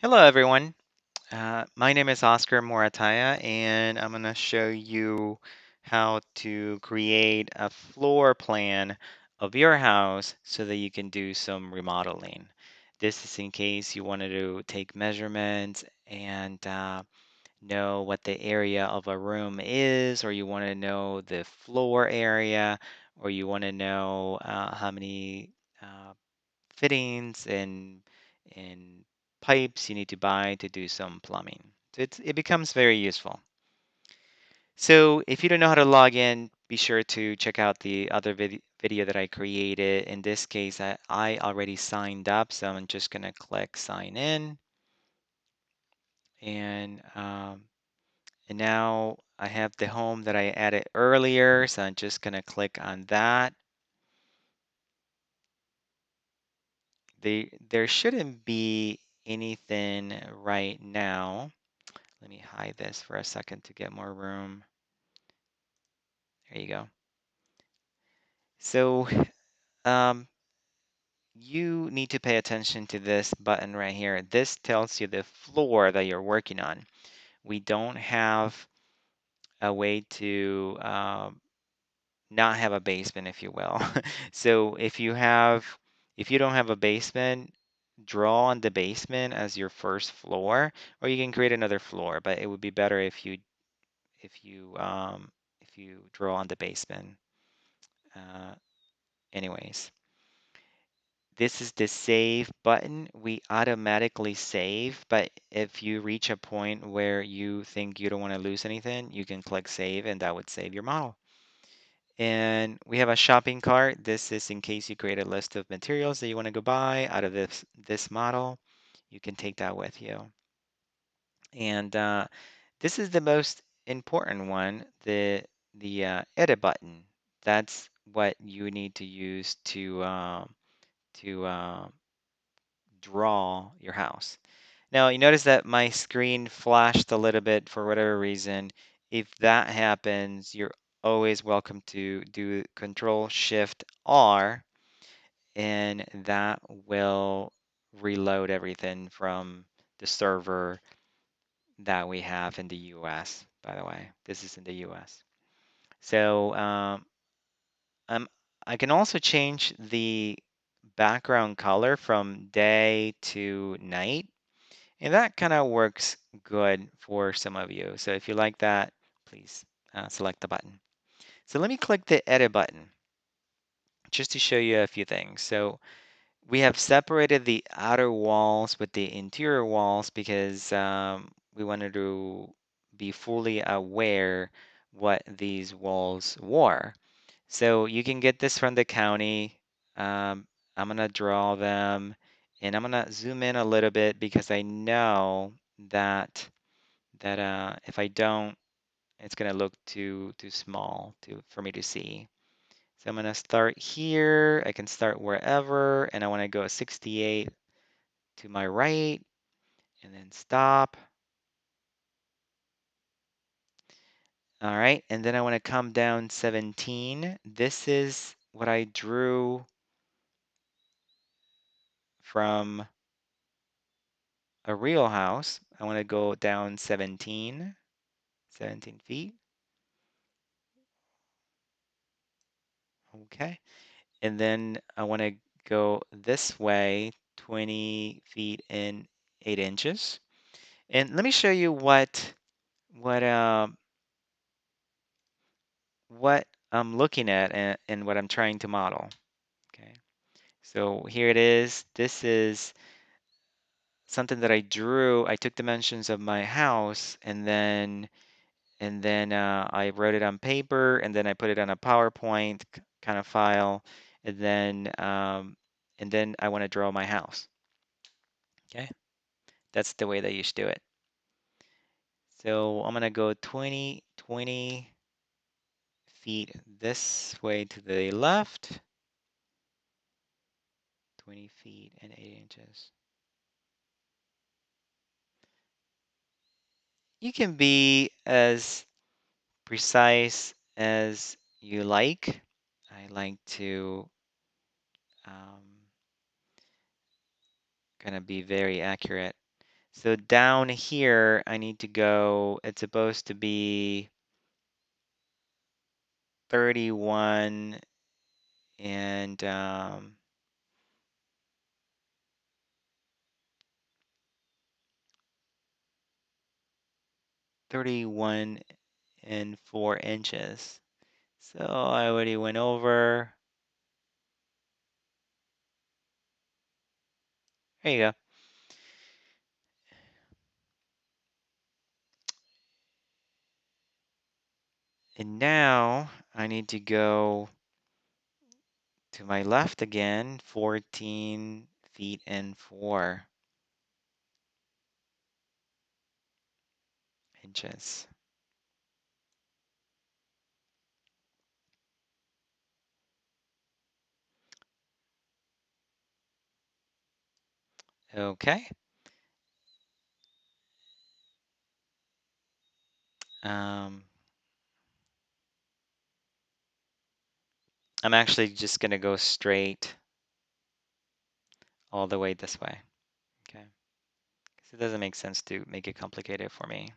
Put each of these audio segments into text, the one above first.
Hello, everyone. My name is Oscar Morataya, and I'm going to show you how to create a floor plan of your house so that you can do some remodeling. This is in case you wanted to take measurements and know what the area of a room is, or you want to know the floor area, or you want to know how many uh, fittings and pipes you need to buy to do some plumbing. So it becomes very useful. So if you don't know how to log in, be sure to check out the other video that I created. In this case, I already signed up, so I'm just gonna click sign in, and now I have the home that I added earlier, so I'm just gonna click on that. There shouldn't be anything right now. Let me hide this for a second to get more room. There you go. So um, you need to pay attention to this button right here. This tells you the floor that you're working on. We don't have a way to not have a basement, if you will. So if you don't have a basement, draw on the basement as your first floor, or you can create another floor, but it would be better if you um, if you draw on the basement. Uh, Anyways, this is the save button. We automatically save, but if you reach a point where you think you don't want to lose anything, you can click save and that would save your model. And we have a shopping cart. This is in case you create a list of materials that you want to go buy out of this model. You can take that with you. And this is the most important one, the edit button. That's what you need to use to draw your house. Now, you notice that my screen flashed a little bit for whatever reason. If that happens, you're always welcome to do Control Shift R, and that will reload everything from the server that we have in the US, by the way. This is in the US. So um, I can also change the background color from day to night. And that kind of works good for some of you. So if you like that, please select the button. So let me click the edit button just to show you a few things. So we have separated the outer walls with the interior walls because we wanted to be fully aware what these walls were. So you can get this from the county. I'm gonna draw them and I'm gonna zoom in a little bit because I know that if I don't, it's gonna look too small for me to see. So I'm gonna start here. I can start wherever, and I want to go 68 to my right, and then stop. All right, and then I want to come down 17. This is what I drew from a real house. I want to go down 17 feet. Okay. And then I want to go this way 20 feet and 8 inches. And let me show you what what I'm looking at and what I'm trying to model. Okay. So here it is. This is something that I drew. I took dimensions of my house and then I wrote it on paper and then I put it on a PowerPoint kind of file and then I want to draw my house. Okay. That's the way that you should do it. So I'm gonna go 20 feet this way to the left, 20 feet and 8 inches. You can be as precise as you like. I like to um, kind of be very accurate. So down here, I need to go, it's supposed to be 31 and 31 and 4 inches. So I already went over. There you go. And now I need to go to my left again, 14 feet and 4 inches. Okay. Um, I'm actually just going to go straight all the way this way. Okay. Because it doesn't make sense to make it complicated for me.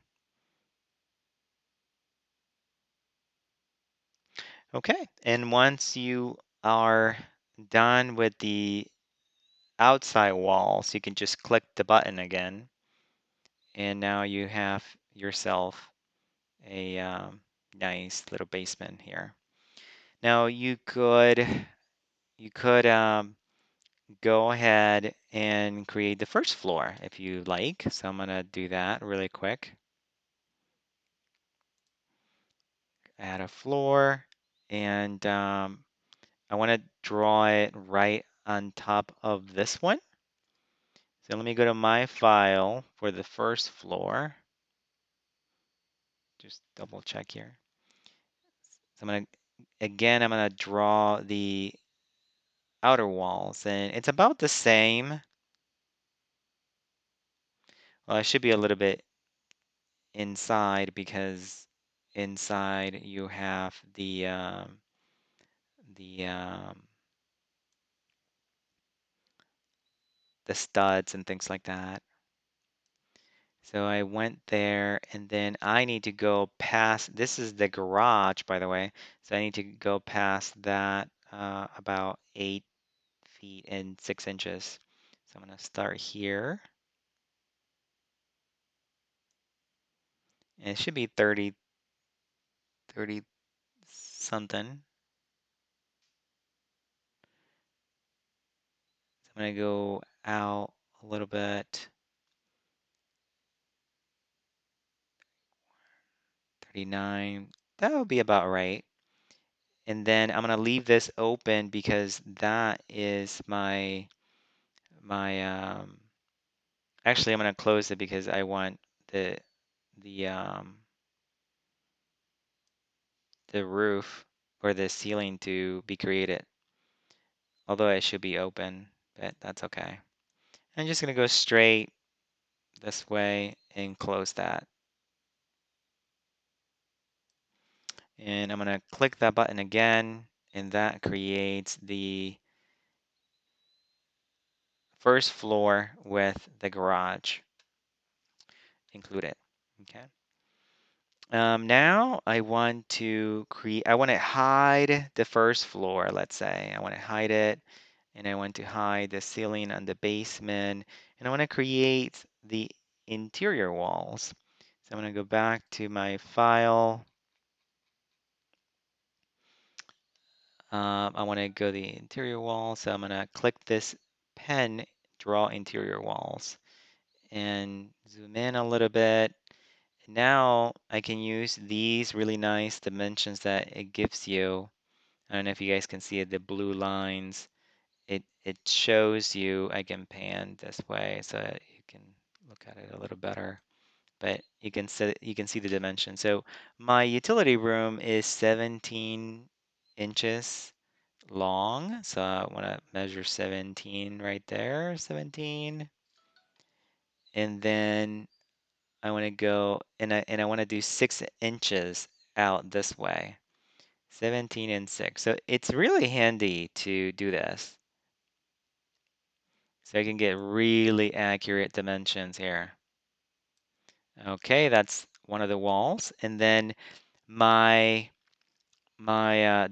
Okay. And once you are done with the outside walls, you can just click the button again. And now you have yourself a nice little basement here. Now you could go ahead and create the first floor if you like. So I'm gonna do that really quick. Add a floor, and I want to draw it right on top of this one. So let me go to my file for the first floor. Just double check here. So I'm gonna draw the outer walls, and it's about the same. Well, it should be a little bit inside because inside you have the um, the studs and things like that. So I went there, and then I need to go past. This is the garage, by the way. So I need to go past that about 8 feet and 6 inches. So I'm gonna start here, and it should be 30 something. So I'm gonna go out a little bit, 39. That would be about right. And then I'm gonna leave this open because that is my actually I'm gonna close it because I want the the um the roof or the ceiling to be created. Although it should be open, but that's okay. I'm just gonna go straight this way and close that. And I'm gonna click that button again, and that creates the first floor with the garage included. Okay. Now I want to hide the first floor, let's say. I want to hide it, and I want to hide the ceiling on the basement, and I want to create the interior walls. So I'm going to go back to my file. I want to go to the interior wall, so I'm going to click this pen, draw interior walls, and zoom in a little bit. Now I can use these really nice dimensions that it gives you. I don't know if you guys can see it, the blue lines. It shows you, I can pan this way so that you can look at it a little better. But you can see the dimension. So my utility room is 17 inches long. So I want to measure 17 right there, 17. And then I want to go and I want to do 6 inches out this way. 17 and 6. So it's really handy to do this. So I can get really accurate dimensions here. Okay, that's one of the walls. And then my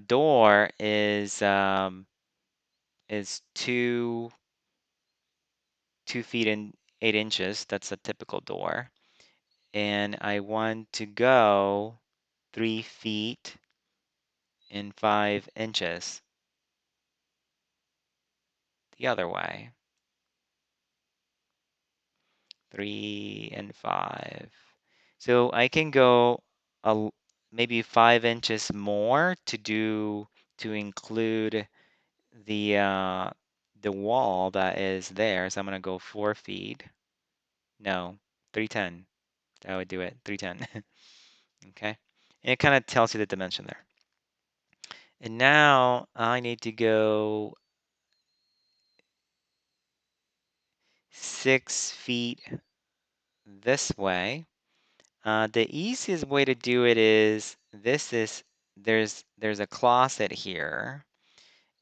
door is 2 feet and 8 inches. That's a typical door. And I want to go 3 feet and 5 inches the other way. 3 and 5. So I can go maybe 5 inches more to include the uh, the wall that is there. So I'm gonna go 4 feet. No, 310. That would do it. 310. Okay. And it kind of tells you the dimension there. And now I need to go 6 feet this way. The easiest way to do it is there's a closet here,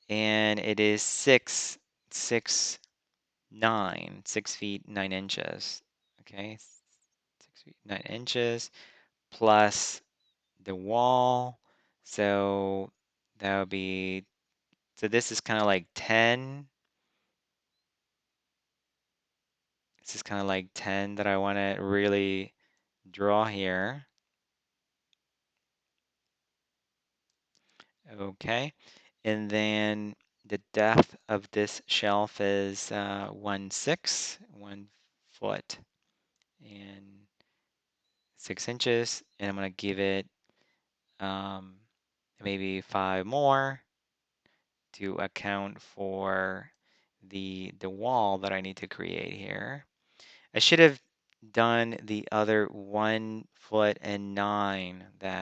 and it is 6 feet 9 inches. Okay, 6 feet 9 inches plus the wall. So that would be, so this is kind of like 10. This is kind of like 10 that I want to really draw here. Okay. And then the depth of this shelf is 1 foot and 6 inches. And I'm going to give it um, maybe 5 more to account for the wall that I need to create here. I should have done the other 1 foot and 9 um,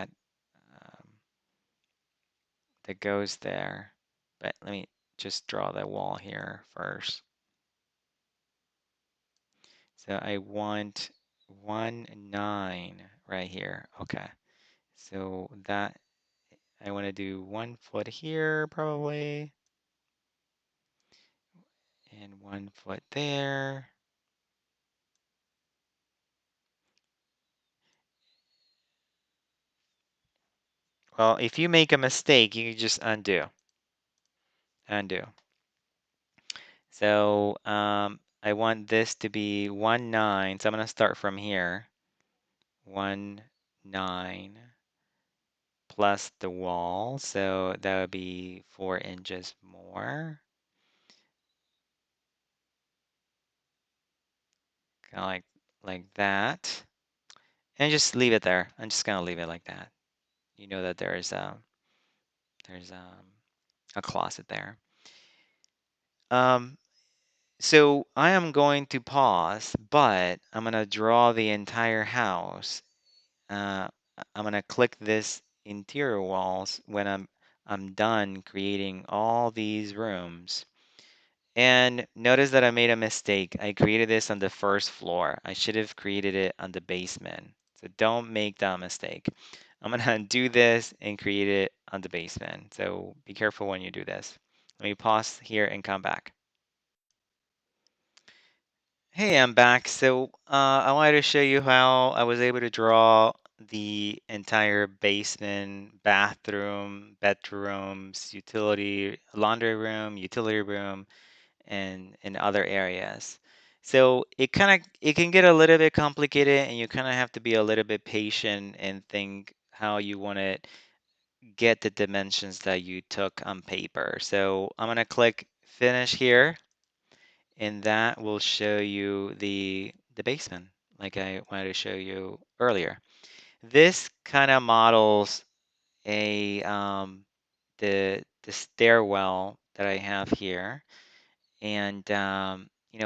that goes there. But let me just draw the wall here first. So I want 1 9 right here. Okay. So that I want to do 1 foot here probably, and 1 foot there. Well, if you make a mistake, you can just undo. Undo. So I want this to be 1 9. So I'm going to start from here. 1 9 plus the wall. So that would be 4 inches more. Kind of like that. And just leave it there. I'm just gonna leave it like that. You know that there's a closet there. Um, so I am going to pause, but I'm gonna draw the entire house. Uh, I'm gonna click this interior walls when I'm done creating all these rooms. And notice that I made a mistake. I created this on the first floor. I should have created it on the basement. So don't make that mistake. I'm gonna do this and create it on the basement. So be careful when you do this. Let me pause here and come back. Hey, I'm back. So I wanted to show you how I was able to draw the entire basement, bathroom, bedrooms, utility, laundry room, utility room, and in other areas. So it can get a little bit complicated, and you kind of have to be a little bit patient and think how you want to get the dimensions that you took on paper. So I'm gonna click finish here, and that will show you the basement like I wanted to show you earlier. This kind of models a the stairwell that I have here. And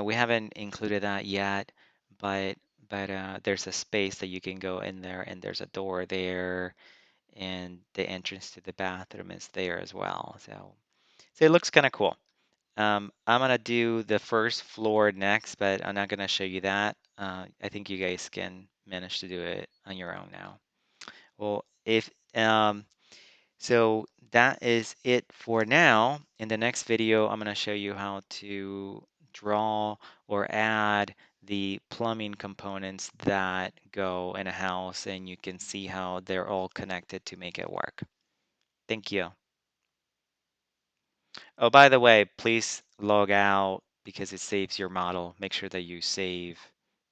we haven't included that yet, but there's a space that you can go in there, and there's a door there, and the entrance to the bathroom is there as well. So it looks kind of cool. I'm gonna do the first floor next, but I'm not gonna show you that. I think you guys can manage to do it on your own now. Well, if so that is it for now. In the next video, I'm going to show you how to draw or add the plumbing components that go in a house, and you can see how they're all connected to make it work. Thank you. Oh, by the way, please log out because it saves your model. Make sure that you save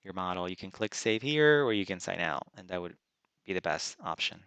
your model. You can click save here or you can sign out, and that would be the best option.